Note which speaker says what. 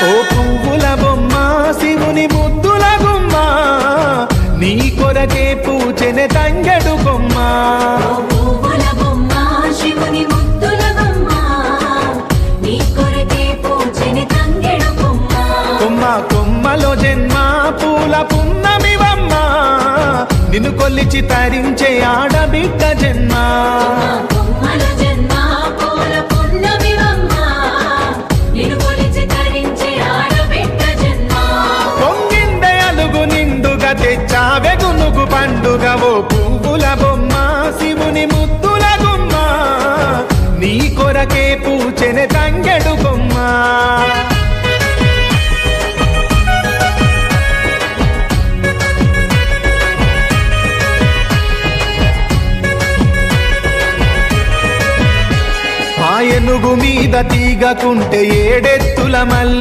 Speaker 1: ఓ పువ్వుల బొమ్మ శివుని ముద్దుల గుమ్మ నీ కొరకే పూచెనే తంగెడు కొమ్మ కొమ్మ కొమ్మలో జన్మ పూల పున్నమివమ్మ నిన్ను కొల్లిచి తరించే ఆడబిడ్డ జన్మ పొంగిందే అలుగు నిండుగా తెచ్చావె గునుగు పండుగ ఓ పువ్వుల బొమ్మ శివుని ముద్దుల గుమ్మ నీ కొరకే పూచెనే తంగెడు కొమ్మ ఏనుగు మీద తీగకుంటే ఏడెత్తుల మల్లి